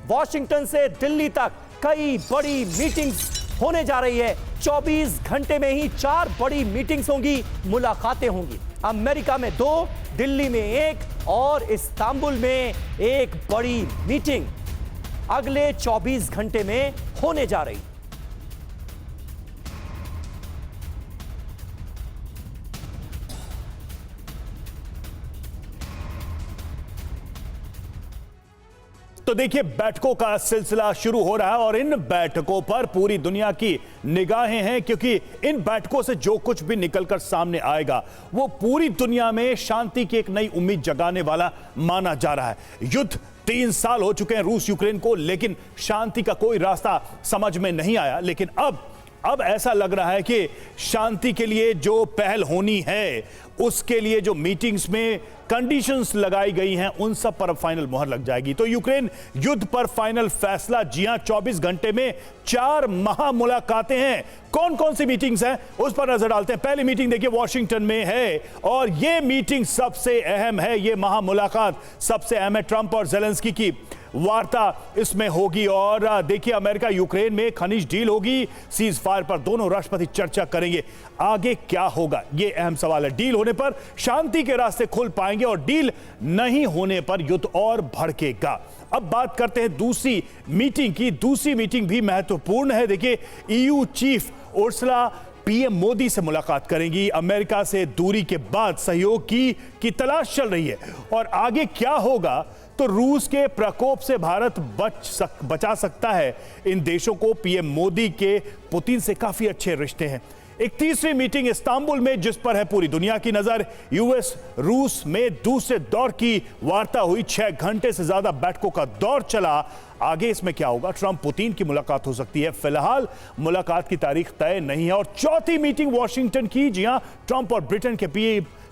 Washington से दिल्ली तक कई बड़ी मीटिंग्स होने जा रही है। 24 घंटे में ही 4 बड़ी मीटिंग्स होंगी, मुलाकातें होंगी। अमेरिका में 2, दिल्ली में 1 और इस्तांबुल में 1 बड़ी मीटिंग अगले 24 घंटे में होने जा रही। तो देखिए, बैठकों का सिलसिला शुरू हो रहा है और इन बैठकों पर पूरी दुनिया की निगाहें हैं, क्योंकि इन बैठकों से जो कुछ भी निकलकर सामने आएगा वो पूरी दुनिया में शांति की एक नई उम्मीद जगाने वाला माना जा रहा है। युद्ध 3 साल हो चुके हैं रूस यूक्रेन को, लेकिन शांति का कोई रास्ता समझ में नहीं आया। लेकिन अब ऐसा लग रहा है कि शांति के लिए जो पहल होनी है, उसके लिए जो मीटिंग्स में कंडीशंस लगाई गई हैं, उन सब पर फाइनल मुहर लग जाएगी। तो यूक्रेन युद्ध पर फाइनल फैसला, जी हां, 24 घंटे में 4 महा मुलाकातें हैं। कौन कौन सी मीटिंग्स हैं उस पर नजर डालते हैं। पहली मीटिंग देखिए वॉशिंगटन में है और यह मीटिंग सबसे अहम है, यह महा मुलाकात सबसे अहम है। ट्रंप और जेलेंस्की की वार्ता इसमें होगी और देखिए, अमेरिका यूक्रेन में खनिज डील होगी, सीज फायर पर दोनों राष्ट्रपति चर्चा करेंगे। आगे क्या होगा, यह अहम सवाल है। डील होने पर शांति के रास्ते खुल पाएंगे और डील नहीं होने पर युद्ध और भड़केगा। अब बात करते हैं दूसरी मीटिंग की। दूसरी मीटिंग भी महत्वपूर्ण है। देखिए, EU chief Ursula PM Modi से मुलाकात करेंगी। अमेरिका से दूरी के बाद सहयोग की तलाश चल रही है और आगे क्या होगा, तो रूस के प्रकोप से भारत बचा सकता है इन देशों को। पीएम मोदी के पुतिन से काफी अच्छे रिश्ते हैं। एक तीसरी मीटिंग इस्तांबुल में, जिस पर है पूरी दुनिया की नजर। यूएस रूस में दूसरे दौर की वार्ता हुई, 6 घंटे से ज्यादा बैठकों का दौर चला। आगे इसमें क्या होगा, ट्रंप पुतिन की मुलाकात हो सकती है। फिलहाल मुलाकात की तारीख तय नहीं है। और चौथी मीटिंग वॉशिंगटन की, जी हां, ट्रंप और ब्रिटेन के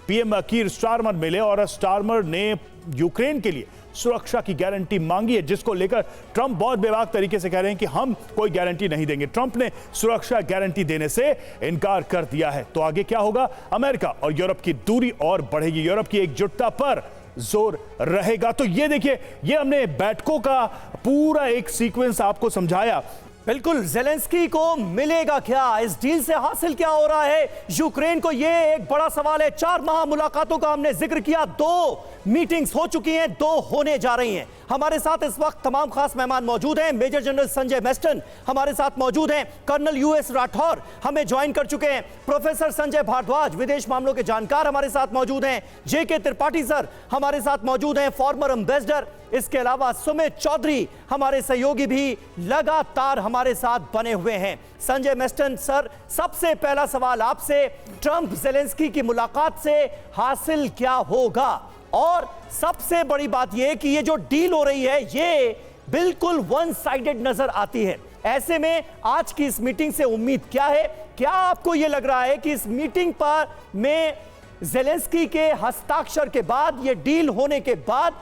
पीएम कीर स्टारमर मिले और स्टारमर ने यूक्रेन के लिए सुरक्षा की गारंटी मांगी है, जिसको लेकर ट्रंप बहुत बेबाक तरीके से कह रहे हैं कि हम कोई गारंटी नहीं देंगे। ट्रंप ने सुरक्षा गारंटी देने से इनकार कर दिया है। तो आगे क्या होगा, अमेरिका और यूरोप की दूरी और बढ़ेगी, यूरोप की एकजुटता पर जोर रहेगा। तो ये देखिए, ये हमने बैठकों का पूरा एक सीक्वेंस आपको समझाया। बिल्कुल, जेलेंस्की को मिलेगा क्या, इस डील से हासिल क्या हो रहा है यूक्रेन को, यह एक बड़ा सवाल है। 4 महा मुलाकातों का हमने जिक्र किया, 2 मीटिंग्स हो चुकी हैं, 2 होने जा रही हैं। हमारे साथ इस वक्त तमाम खास मेहमान मौजूद हैं। मेजर जनरल संजय मेस्टन हमारे साथ मौजूद हैं, कर्नल यूएस राठौर हमें ज्वाइन कर चुके हैं, प्रोफेसर संजय भारद्वाज विदेश मामलों के जानकार हमारे साथ मौजूद हैं, जेके त्रिपाठी सर हमारे साथ मौजूद हैं, फॉर्मर एम्बेसडर। इसके अलावा सुमित चौधरी हमारे सहयोगी भी लगातार हमारे साथ बने हुए हैं। संजय मेस्टन सर, सबसे पहला सवाल आपसे, ट्रंप जेलेंस्की की मुलाकात से हासिल क्या होगा? और सबसे बड़ी बात यह कि ये जो डील हो रही है ये बिल्कुल वन साइडेड नजर आती है। ऐसे में आज की इस मीटिंग से उम्मीद क्या है? क्या आपको यह लग रहा है कि इस मीटिंग पर में जेलेंस्की के हस्ताक्षर के बाद, ये डील होने के बाद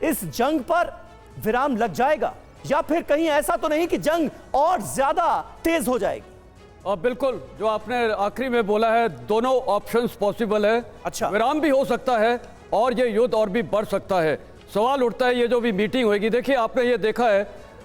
इस जंग पर विराम लग जाएगा, या फिर कहीं ऐसा तो नहीं कि जंग और ज्यादा तेज हो जाएगी? बिल्कुल, जो आपने आखिरी में बोला है, दोनों ऑप्शंस पॉसिबल है। अच्छा, विराम भी हो सकता है और ये युद्ध और भी बढ़ सकता है। सवाल उठता है, ये जो भी मीटिंग होगी, देखिए आपने ये देखा है,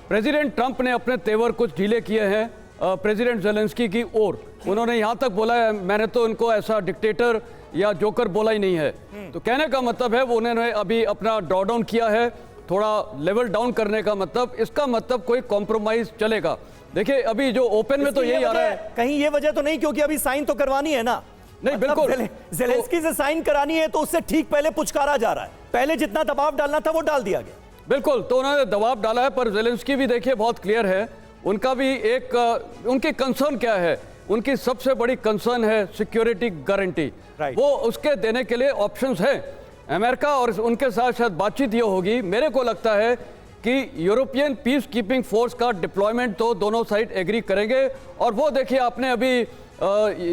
प्रेसिडेंट ट्रंप ने अपने तेवर कुछ ढीले किए हैं प्रेसिडेंट जेलेंस्की की ओर। उन्होंने यहाँ तक बोला है, मैंने तो इनको ऐसा डिक्टेटर या जोकर बोला ही नहीं है। तो कहने का मतलब है वो उन्होंने अभी अपना ड्रॉ डाउन किया है, थोड़ा लेवल डाउन करने का मतलब, इसका मतलब कोई कॉम्प्रोमाइज चलेगा। देखिए अभी जो ओपन में तो यही आ रहा है, कहीं ये वजह तो नहीं क्योंकि अभी साइन तो करवानी है ना? नहीं, बिल्कुल जेलेंस्की से साइन करानी है तो उससे ठीक पहले पुचकारा जा रहा है, पहले जितना दबाव डालना था वो डाल दिया गया। बिल्कुल, तो उन्होंने दबाव डाला है, पर जेलेंस्की भी देखिए बहुत क्लियर है, उनका भी एक उनकी कंसर्न क्या है, उनकी सबसे बड़ी कंसर्न है सिक्योरिटी गारंटी। वो उसके देने के लिए ऑप्शंस हैं। अमेरिका और उनके साथ शायद बातचीत ये होगी, मेरे को लगता है कि यूरोपियन पीस कीपिंग फोर्स का डिप्लॉयमेंट तो दोनों साइड एग्री करेंगे। और वो देखिए, आपने अभी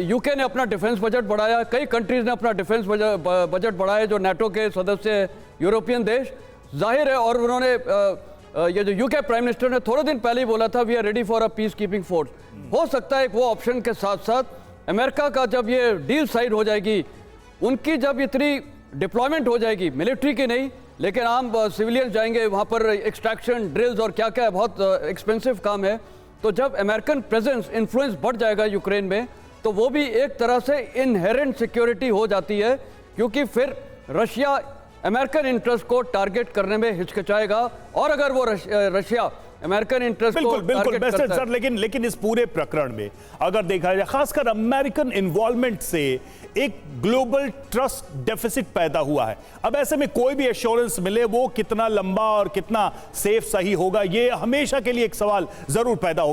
यूके ने अपना डिफेंस बजट बढ़ाया, कई कंट्रीज ने अपना डिफेंस बजट बढ़ाया जो नाटो के सदस्य यूरोपियन देश, जाहिर है। और उन्होंने ये जो यूके प्राइम मिनिस्टर ने थोड़े दिन पहले ही बोला था, we are ready for a peace keeping force. हो सकता है वो ऑप्शन के साथ साथ अमेरिका का जब ये डील साइड हो जाएगी, उनकी जब इतनी डिप्लॉयमेंट हो जाएगी, मिलिट्री की नहीं, लेकिन आम सिविलियंस जाएंगे वहां पर, एक्सट्रैक्शन ड्रिल्स और क्या क्या है, बहुत एक्सपेंसिव काम है। तो जब अमेरिकन प्रेजेंस, इन्फ्लुएंस बढ़ जाएगा यूक्रेन में, तो वो भी एक तरह से इनहेरेंट सिक्योरिटी हो जाती है, क्योंकि फिर रशिया अमेरिकन इंटरेस्ट को टारगेट करने में हिचकिचाएगा। और अगर वो रशिया अमेरिकन इंटरेस्ट को बिल्कुल बेस्ट करता है, सर, लेकिन इस पूरे प्रकरण में अगर देखा जाए, खासकर अमेरिकन इन्वॉल्वमेंट से एक ग्लोबल ट्रस्ट डेफिसिट पैदा हुआ है। अब ऐसे में कोई भी एश्योरेंस मिले वो कितना लंबा और कितना सेफ सही होगा, ये हमेशा के लिए एक सवाल जरूर पैदा हो गया।